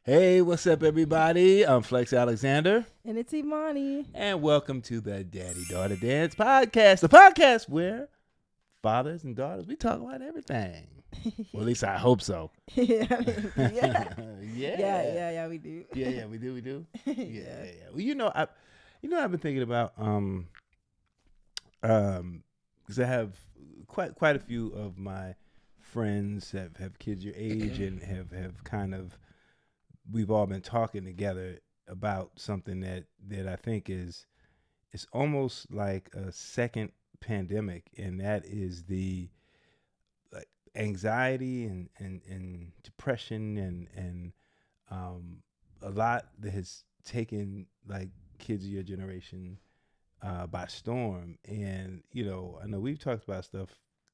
Hey, what's up, everybody? I'm Flex Alexander, And it's Imani. and welcome to the Daddy Daughter Dance Podcast, the podcast where fathers and daughters we talk about everything. Well, at least I hope so. Yeah, I mean, yeah. Yeah, Yeah, we do. yeah, we do. Yeah, yeah, Yeah. yeah. Well, I've been thinking about because I have quite a few of my friends have kids your age and have kind of we've all been talking together about something that I think is it's almost like a second pandemic, and that is the like anxiety and depression and um, a lot that has taken like kids of your generation by storm. And I know we've talked about stuff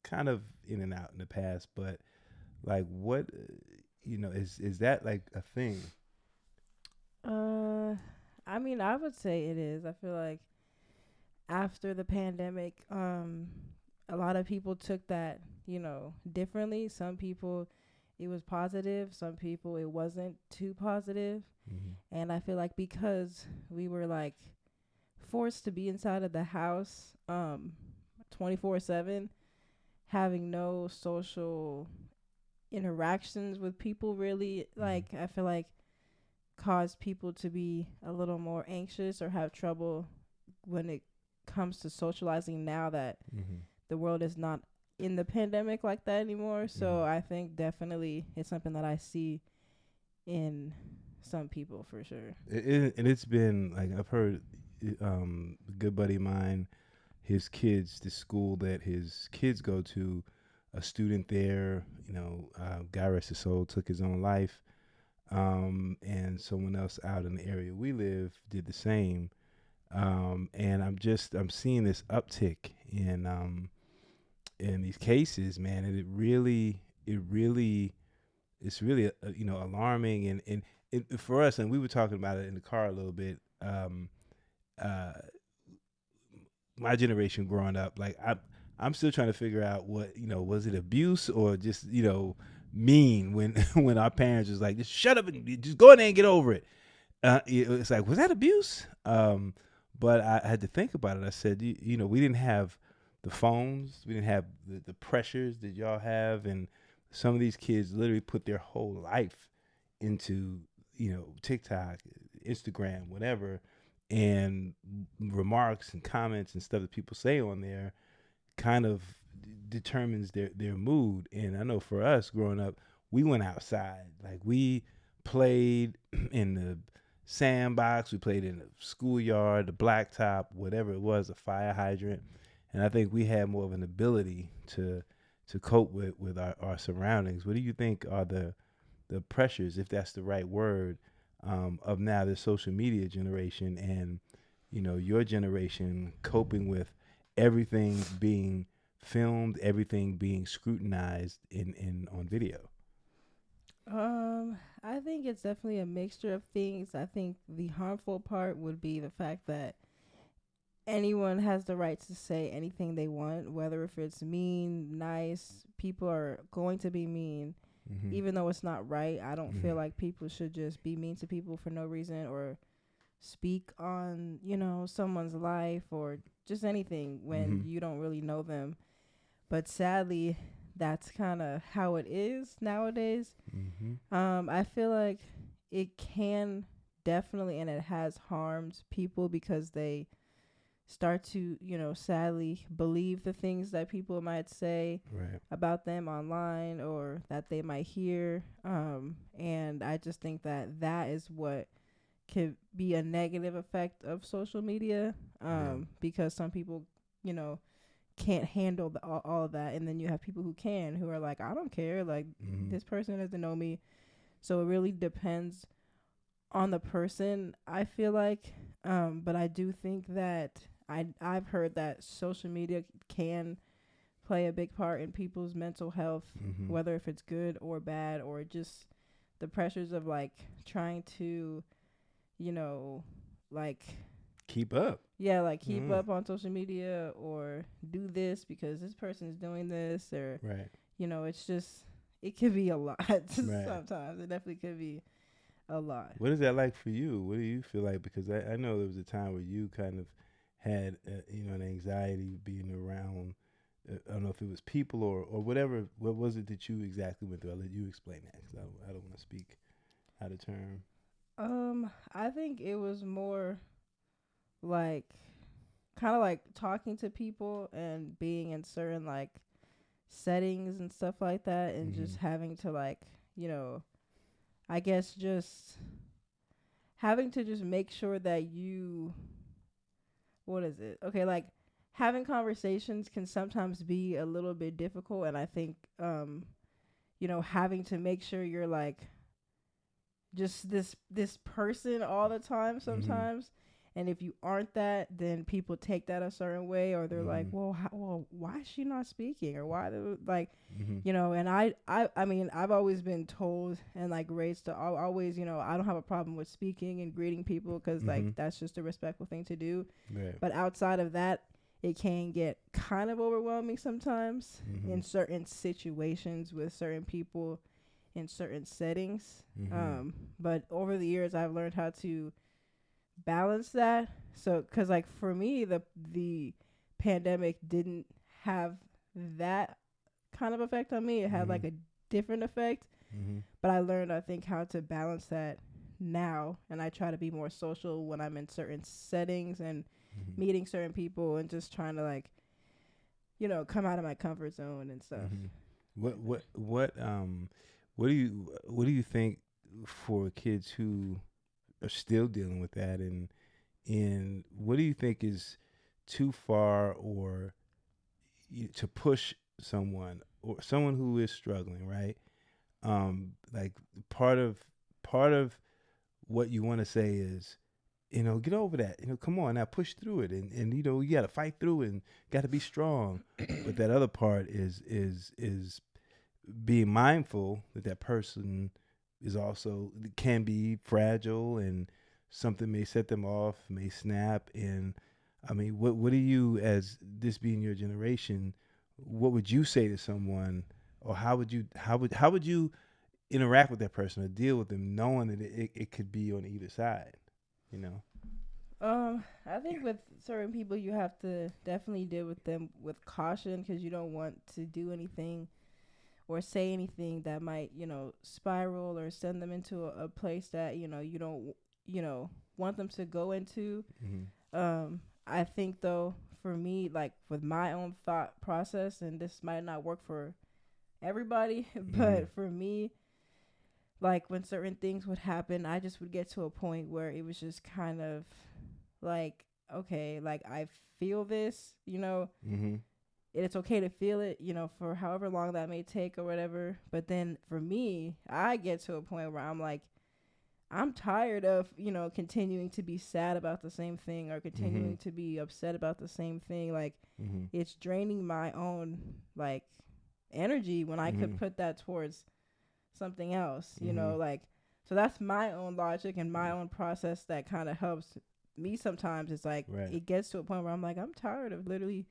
kind of in and out in the past, but like what is that like a thing? Uh, I mean, I would say it is. I feel like after the pandemic, a lot of people took that, differently. Some people, it was positive. Some people, it wasn't too positive. Mm-hmm. And I feel like because we were like forced to be inside of the house, 24/7, having no social interactions with people really, like, I feel like cause people to be a little more anxious or have trouble when it comes to socializing now that Mm-hmm. the world is not in the pandemic like that anymore. So Mm-hmm. I think definitely it's something that I see in some people for sure. And it's been like I've heard a good buddy of mine, his kids, the school that his kids go to, a student there, God rest his soul, took his own life. And someone else out in the area we live did the same. And I'm seeing this uptick in these cases, man, and it's really alarming and for us. And we were talking about it in the car a little bit. Uh, my generation growing up, like I'm still trying to figure out what was it abuse or just mean when when our parents was like just shut up and just go in there and get over it. It's like, was that abuse? But I had to think about it. I said, we didn't have the phones, we didn't have the pressures that y'all have, and some of these kids literally put their whole life into TikTok, Instagram, whatever, and remarks and comments and stuff that people say on there kind of determines their mood. And I know for us growing up, we went outside, like we played in the sandbox, we played in the schoolyard, the blacktop, whatever it was, a fire hydrant. And I think we had more of an ability to cope with our surroundings. What do you think are the pressures, if that's the right word, of now the social media generation and your generation coping with everything being filmed, everything being scrutinized in on video? I think it's definitely a mixture of things. I think the harmful part would be the fact that anyone has the right to say anything they want, whether if it's mean, nice, people are going to be mean, Mm-hmm. even though it's not right. I don't Mm-hmm. feel like people should just be mean to people for no reason or speak on, someone's life or just anything when Mm-hmm. you don't really know them. But sadly, that's kind of how it is nowadays. Mm-hmm. I feel like it can definitely and it has harmed people because they start to, sadly believe the things that people might say Right. about them online or that they might hear. And I just think that that is what could be a negative effect of social media. Yeah. Because some people, you know, can't handle all of that. And then you have people who can, who are like, I don't care. Like, Mm-hmm. this person doesn't know me. So it really depends on the person, I feel like. But I do think that I've heard that social media can play a big part in people's mental health, Mm-hmm. whether if it's good or bad, or just the pressures of like trying to, you know, like Keep up. yeah, like keep Mm. up on social media or do this because this person's doing this, or Right. it's just it could be a lot Right. sometimes. It definitely could be. a lot. What is that like for you? What do you feel like? Because I know there was a time where you kind of had an anxiety being around. I don't know if it was people or whatever. What was it that you exactly went through? I'll let you explain that because I don't want to speak out of term. I think it was more like kind of like talking to people and being in certain like settings and stuff like that, and Mm-hmm. just having to like, you know, I guess just having to just make sure that you, what is it? Okay, like having conversations can sometimes be a little bit difficult, and I think having to make sure you're like just this person all the time Mm-hmm. sometimes. And if you aren't that, then people take that a certain way, or they're like, Mm-hmm. well, why is she not speaking, or why like, Mm-hmm. and I mean, I've always been told and like raised to always, I don't have a problem with speaking and greeting people, because like Mm-hmm. that's just a respectful thing to do. Right. But outside of that, it can get kind of overwhelming sometimes Mm-hmm. in certain situations with certain people in certain settings. Mm-hmm. But over the years, I've learned how to balance that. So, because like for me, the pandemic didn't have that kind of effect on me. It had Mm-hmm. like a different effect, Mm-hmm. but I learned, I think, how to balance that now, and I try to be more social when I'm in certain settings and Mm-hmm. meeting certain people, and just trying to like, come out of my comfort zone and stuff. Mm-hmm. What do you think for kids who are still dealing with that, and what do you think is too far or to push someone or someone who is struggling, right? Like part of what you want to say is, get over that. Come on now, push through it, and you got to fight through it and got to be strong. But that other part is being mindful that that person is also can be fragile, and something may set them off, may snap. And I mean, what do you, as this being your generation, what would you say to someone, or how would you interact with that person or deal with them, knowing that it could be on either side, you know? I think with certain people, you have to definitely deal with them with caution, because you don't want to do anything or say anything that might, spiral or send them into a place that, you don't, want them to go into. Mm-hmm. I think though, for me, like with my own thought process, and this might not work for everybody, Mm-hmm. but for me, like when certain things would happen, I just would get to a point where it was just kind of like, okay, like I feel this, Mm-hmm. it's okay to feel it, for however long that may take or whatever. But then for me, I get to a point where I'm like, I'm tired of, continuing to be sad about the same thing, or Mm-hmm. continuing to be upset about the same thing. Like, Mm-hmm. it's draining my own, like, energy when I could Mm-hmm. put that towards something else, Mm-hmm. like, so that's my own logic and my own process that kind of helps me sometimes. It's like, Right. it gets to a point where I'm like, I'm tired of literally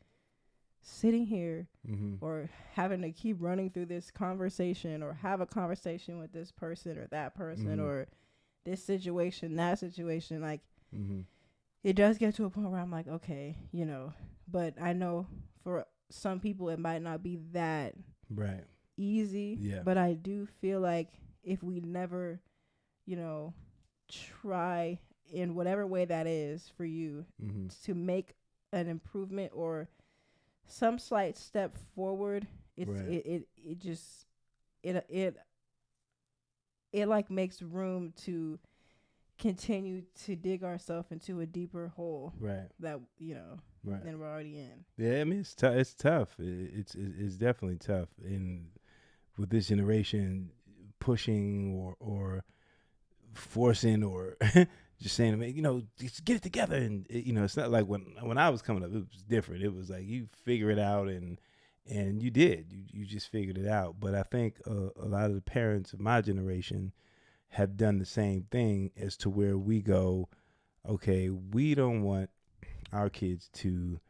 sitting here Mm-hmm. or having to keep running through this conversation, or have a conversation with this person or that person, Mm-hmm. or this situation, that situation. Like, Mm-hmm. it does get to a point where I'm like, okay, but I know for some people it might not be that Right. easy, Yeah. but I do feel like if we never, you know, try in whatever way that is for you Mm-hmm. to make an improvement or some slight step forward, Right. it just it it like makes room to continue to dig ourselves into a deeper hole Right. that Right. than we're already in. Yeah, I mean it's tough. It's tough. It's definitely tough. And with this generation pushing or forcing or just saying, just get it together. And it's not like when I was coming up, it was different. It was like you figure it out, and you did. You just figured it out. But I think a lot of the parents of my generation have done the same thing, as to where we go, okay, we don't want our kids to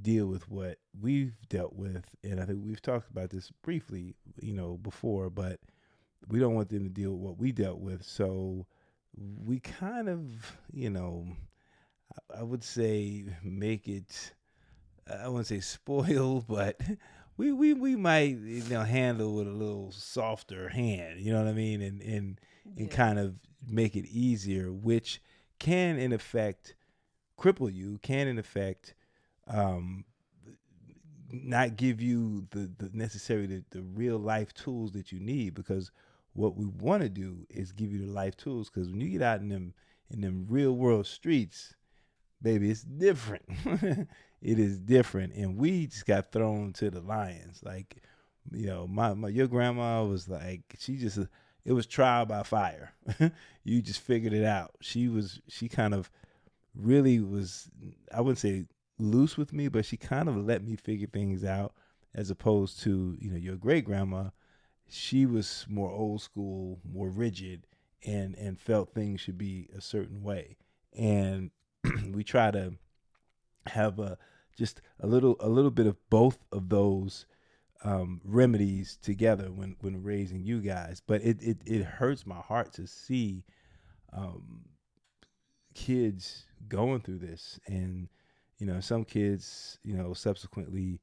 deal with what we've dealt with. And I think we've talked about this briefly, before, but we don't want them to deal with what we dealt with. So we kind of, you know, I would say make it. I wouldn't say spoiled, but we might handle with a little softer hand. You know what I mean, and Yeah. kind of make it easier, which can in effect cripple you. Can in effect um, not give you the necessary the real life tools that you need, because what we want to do is give you the life tools, because when you get out in them real world streets, baby, it's different. It is different, and we just got thrown to the lions. Like, my your grandma was like, it was trial by fire. You just figured it out. She kind of really was, I wouldn't say loose with me, but she kind of let me figure things out, as opposed to your great grandma. She was more old school, more rigid, and felt things should be a certain way. And we try to have just a little bit of both of those remedies together when raising you guys. But it hurts my heart to see um, kids going through this, and some kids subsequently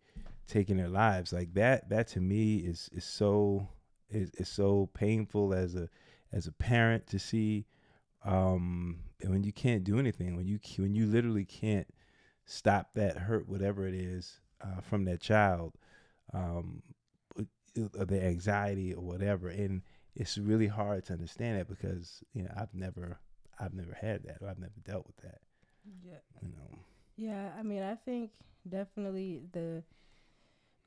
taking their lives. Like that to me is so painful as a parent to see. And when you can't do anything, when you literally can't stop that hurt, whatever it is, from that child, um, or the anxiety or whatever. And it's really hard to understand that, because I've never had that, or I've never dealt with that. Yeah. You know. Yeah, I mean, I think definitely the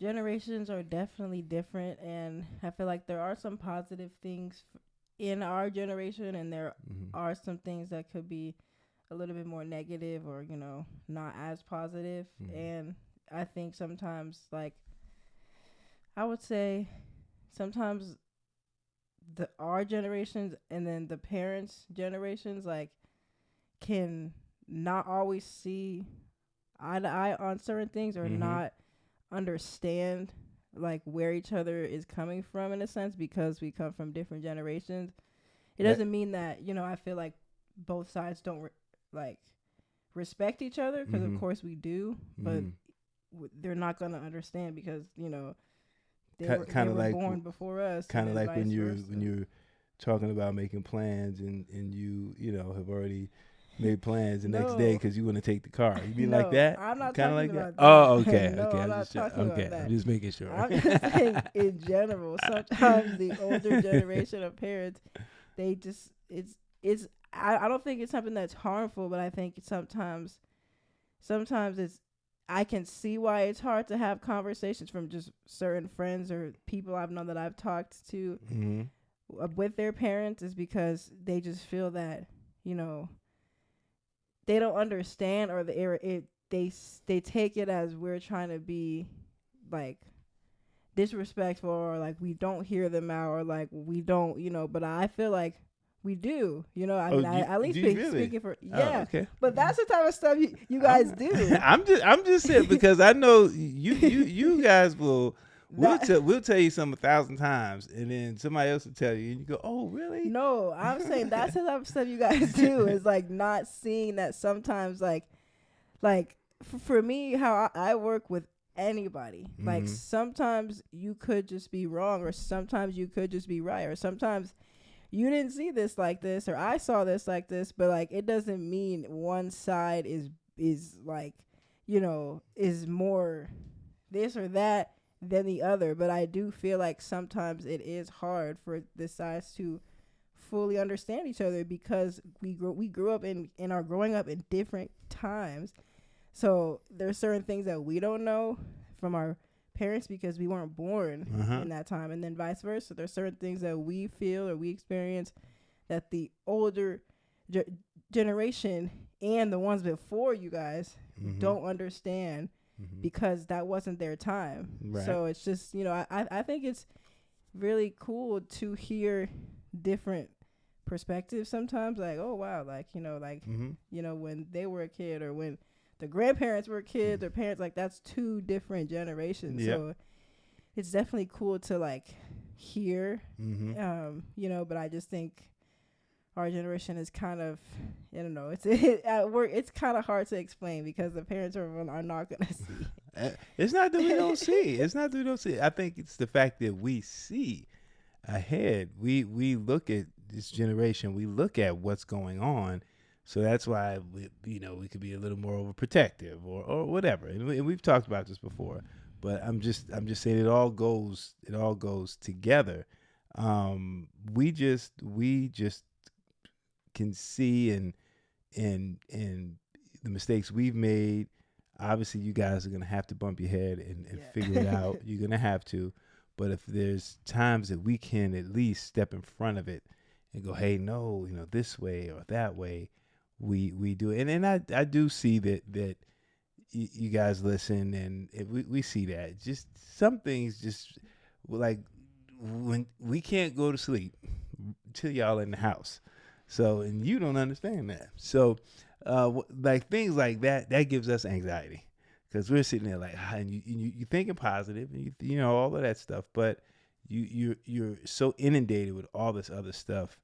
generations are definitely different, and I feel like there are some positive things in our generation, and there Mm-hmm. are some things that could be a little bit more negative, or not as positive. Mm-hmm. And I think sometimes, like, I would say sometimes the our generations and then the parents generations, like, can not always see eye to eye on certain things, or Mm-hmm. not understand like where each other is coming from, in a sense, because we come from different generations. It That. doesn't mean that I feel like both sides don't like respect each other, because of Mm-hmm. course we do, but Mm-hmm. they're not going to understand, because they Kind of were like born before us, and kind of then like vice versa. when you're talking about making plans, and you have already made plans the next day No, because you want to take the car. You mean like no, that? I'm not Kind of talking like that? about Oh, that. okay, No, okay. I'm not talking about Okay. I'm that. just making sure. I'm just saying in general. Sometimes the older generation of parents, they just it's I don't think it's something that's harmful, but I think sometimes it's, I can see why it's hard to have conversations from just certain friends or people I've known that I've talked to Mm-hmm. with their parents, is because they just feel that they don't understand, or they take it as we're trying to be like disrespectful, or like we don't hear them out, or like we don't, but I feel like we do, I Oh, mean, I at least do you really? speaking for, Oh, yeah, okay. but that's the type of stuff you guys I'm do. I'm just saying, because I know you guys we'll That tell you something 1,000 times, and then somebody else will tell you, and you go, oh really? No, I'm saying that's the type of stuff you guys do, is like not seeing that sometimes, like for me, how I work with anybody, like Mm-hmm. sometimes you could just be wrong, or sometimes you could just be right, or sometimes you didn't see this like this, or I saw this like this, but like it doesn't mean one side is like is more this or that than the other. But I do feel like sometimes it is hard for the sides to fully understand each other, because we grew up and are growing up in different times. So there's certain things that we don't know from our parents, because we weren't born Uh-huh. in that time, and then vice versa. There's certain things that we feel or we experience that the older ge- generation and the ones before you guys Mm-hmm. don't understand, Mm-hmm. because that wasn't their time. Right. So it's just, I think it's really cool to hear different perspectives sometimes, like, oh wow, like Mm-hmm. when they were a kid, or when the grandparents were kids or parents, like that's two different generations. Yep. So it's definitely cool to like hear, Mm-hmm. but I just think our generation is kind of, I don't know, it's at work. It's kind of hard to explain because the parents are not gonna see. It's not that we don't see. It's not that we don't see. I think it's the fact that we see ahead. We look at this generation. We look at what's going on. So that's why we could be a little more overprotective or whatever. And we've talked about this before. But I'm just saying it all goes together. We just can see and the mistakes we've made. Obviously, you guys are gonna have to bump your head and figure it out. You're gonna have to. But if there's times that we can at least step in front of it and go, hey, no, this way or that way, we do it. And I do see that you guys listen and we see that. Just some things just like when we can't go to sleep till y'all in the house. So, and you don't understand that. So, like things like that gives us anxiety because we're sitting there like, and you thinking positive and you know all of that stuff, but you're so inundated with all this other stuff.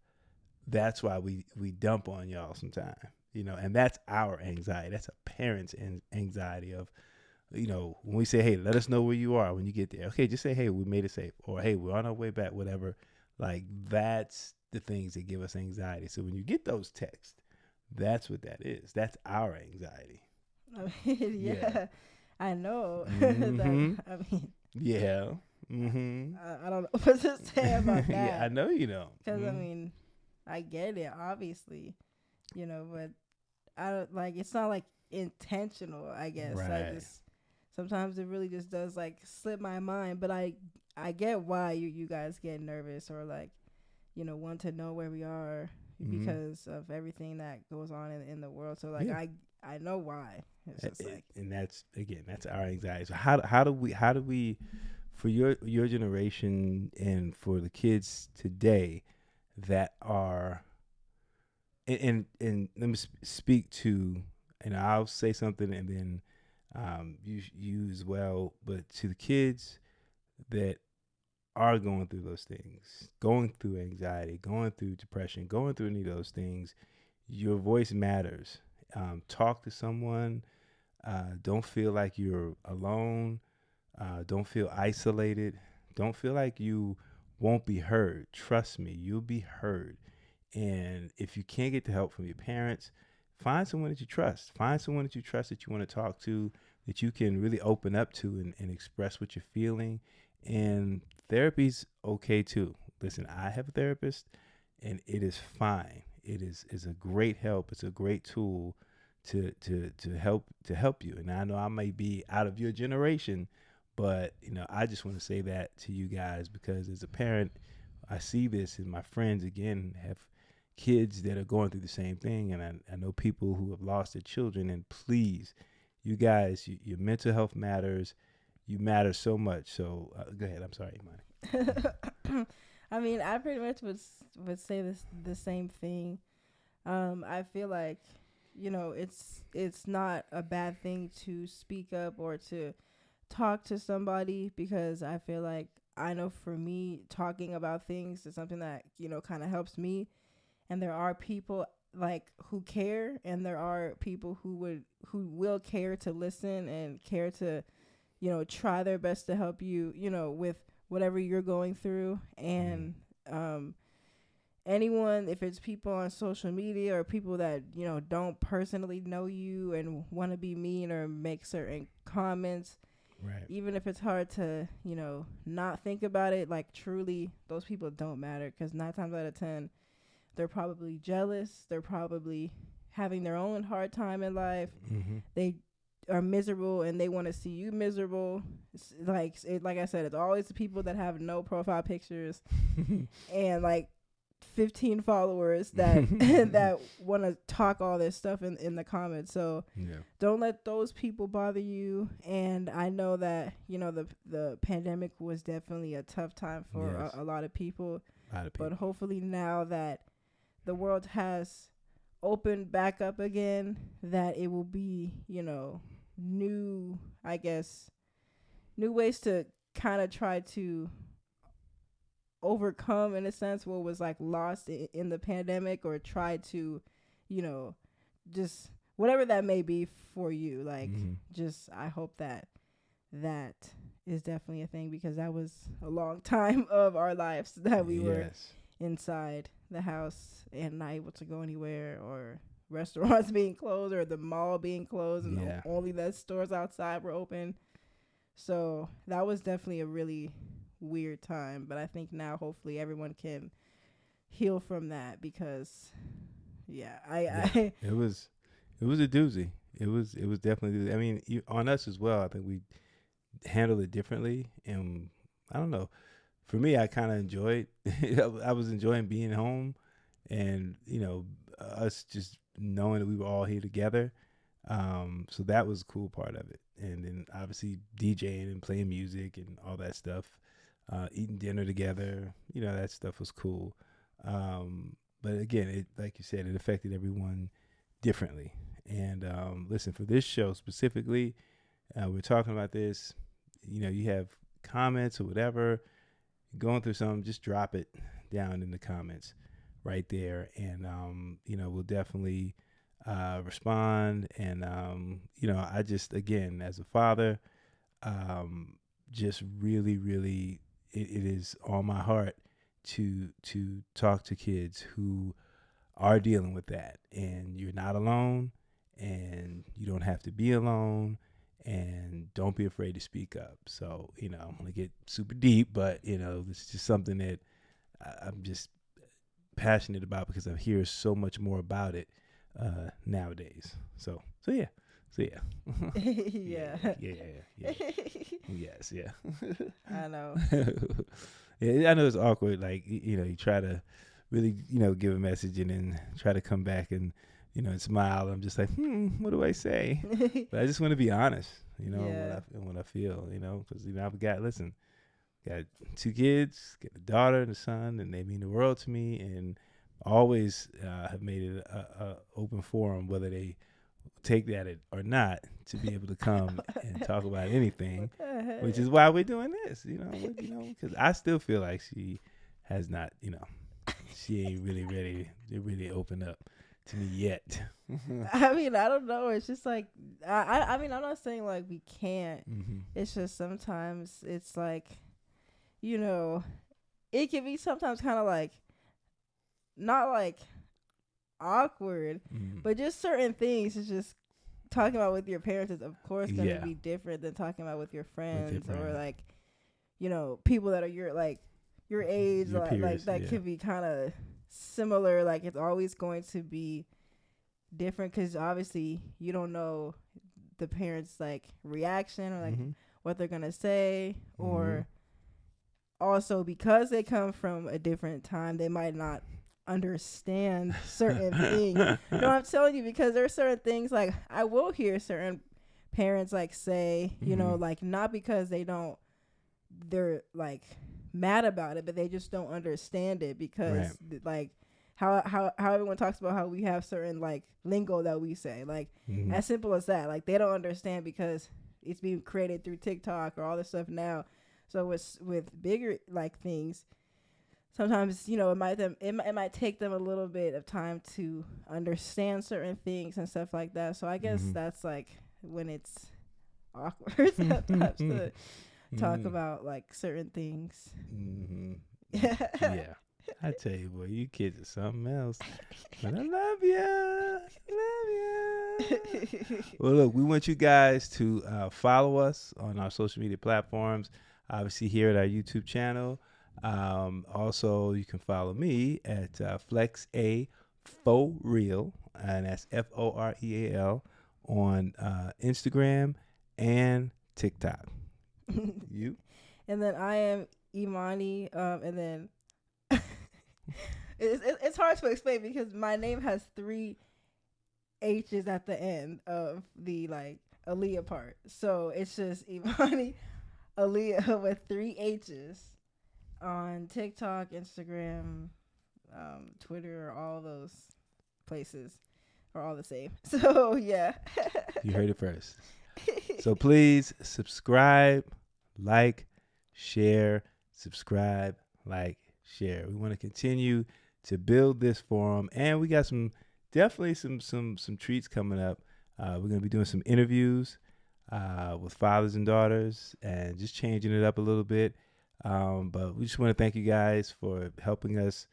That's why we dump on y'all sometimes, and that's our anxiety. That's a parent's anxiety of, when we say, hey, let us know where you are when you get there. Okay, just say, hey, we made it safe, or hey, we're on our way back, whatever. Like that's the things that give us anxiety. So when you get those texts, that's what that is. That's our anxiety. Yeah, I know. Mm-hmm. I mean, Yeah. Mm-hmm. I don't know what to say about that. Yeah, I know you don't. Because I mean, I get it, obviously, but I don't like. It's not like intentional. I guess I Right. just sometimes it really just does like slip my mind. But I get why you guys get nervous or like want to know where we are because of everything that goes on in the world. So like I know why. It's just like, and that's our anxiety. So how do we for your generation and for the kids today that are and let me speak to, and I'll say something and then you as well, but to the kids that are going through those things, going through anxiety, going through depression, going through any of those things, your voice matters. Talk to someone. Don't feel like you're alone. Don't feel isolated. Don't feel like you won't be heard. Trust me, you'll be heard. And if you can't get the help from your parents, find someone that you trust. Find someone that you trust that you want to talk to, that you can really open up to and express what you're feeling. And therapy's okay too. Listen, I have a therapist and it is fine. It is a great help. It's a great tool to help you. And I know I may be out of your generation, but I just want to say that to you guys because as a parent, I see this and my friends again have kids that are going through the same thing, and I know people who have lost their children. And please, you guys, your mental health matters. You matter so much. So go ahead. I'm sorry, Imani. I mean, I pretty much would say the same thing. I feel like it's not a bad thing to speak up or to talk to somebody because I feel like I know for me talking about things is something that kind of helps me, and there are people like who care, and there are people who will care to listen and care to try their best to help you with whatever you're going through. And anyone, if it's people on social media or people that don't personally know you and want to be mean or make certain comments, right, even if it's hard to not think about it, like truly those people don't matter because 9 times out of 10 they're probably jealous, they're probably having their own hard time in life. They are miserable and they want to see you miserable. It's like I said, it's always the people that have no profile pictures and like 15 followers that that want to talk all this stuff in the comments. So don't let those people bother you. And I know that the pandemic was definitely a tough time for a lot of people. But hopefully now that the world has opened back up again, that it will be new ways to kind of try to overcome in a sense what was like lost in the pandemic, or try to, you know, just whatever that may be for you. Like, just I hope that that is definitely a thing, because that was a long time of our lives that we were inside the house and not able to go anywhere, or restaurants being closed, or the mall being closed, and only the stores outside were open. So that was definitely a really weird time. But I think now hopefully everyone can heal from that, because it was a doozy. It was definitely, I mean, on us as well. I think we handled it differently, and I don't know, for me, I kind of enjoyed I was enjoying being home, and us just knowing that we were all here together. So that was a cool part of it. And then obviously DJing and playing music and all that stuff, eating dinner together, that stuff was cool. But again, it, like you said, it affected everyone differently. And listen, for this show specifically, we're talking about this. You have comments or whatever, going through something, just drop it down in the comments right there. And, we'll definitely respond. And, I just, again, as a father, just really, really, it is on my heart to talk to kids who are dealing with that. And you're not alone, and you don't have to be alone, and don't be afraid to speak up. So, I'm going to get super deep, but, this is just something that I'm just passionate about, because I hear so much more about it nowadays. So yeah. Yeah. Yes, yeah. I know. Yeah, I know it's awkward. Like, you try to really, give a message and then try to come back and, and smile. I'm just like, what do I say? But I just want to be honest, what I feel, because, I've got 2 kids, got a daughter and a son, and they mean the world to me, and always have made it a open forum, whether they take that or not, to be able to come and talk about anything, which is why we're doing this, because I still feel like she has not, she ain't really ready to really open up to me yet. I mean, I don't know. It's just like, I mean, I'm not saying like we can't. It's just sometimes it's like, it can be sometimes kind of like, not like awkward, but just certain things is just talking about with your parents is of course going to be different than talking about with your friends, or like, people that are your age, your peers, like that could be kind of similar. Like, it's always going to be different, because obviously you don't know the parents' like reaction, or like what they're gonna say, or also because they come from a different time, they might not understand certain things. No, I'm telling you, because there are certain things, like I will hear certain parents like say, like, not because they're like mad about it, but they just don't understand it, because like how everyone talks about how we have certain like lingo that we say, like as simple as that, like they don't understand because it's being created through TikTok or all this stuff now. So with bigger like things, sometimes, it might take them a little bit of time to understand certain things and stuff like that. So I guess that's like when it's awkward sometimes to talk about like certain things. Yeah. I tell you, boy, you kids are something else. But I love ya. Well, look, we want you guys to follow us on our social media platforms. Obviously, here at our YouTube channel. Also, you can follow me at Flex A Fo Real, and that's FOREAL on Instagram and TikTok. You? And then I am Imani, and then it's hard to explain because my name has 3 H's at the end of the like Aaliyah part. So it's just Imani Aaliyah with 3 H's on TikTok, Instagram, Twitter, all those places are all the same. So yeah. You heard it first. So please subscribe, like, share, subscribe, like, share. We want to continue to build this forum, and we got definitely some treats coming up. We're going to be doing some interviews with fathers and daughters, and just changing it up a little bit. But we just want to thank you guys for helping us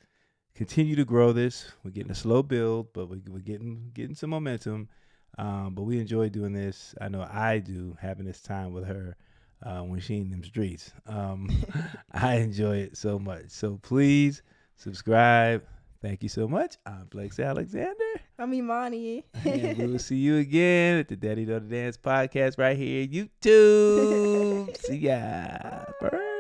continue to grow this. We're getting a slow build, but we're getting some momentum. But we enjoy doing this. I know I do, having this time with her when she in them streets. I enjoy it so much. So please subscribe. Thank you so much. I'm Flex Alexander. I'm Imani. And we will see you again at the Daddy Daughter Dance Podcast right here, YouTube. See ya. Bye.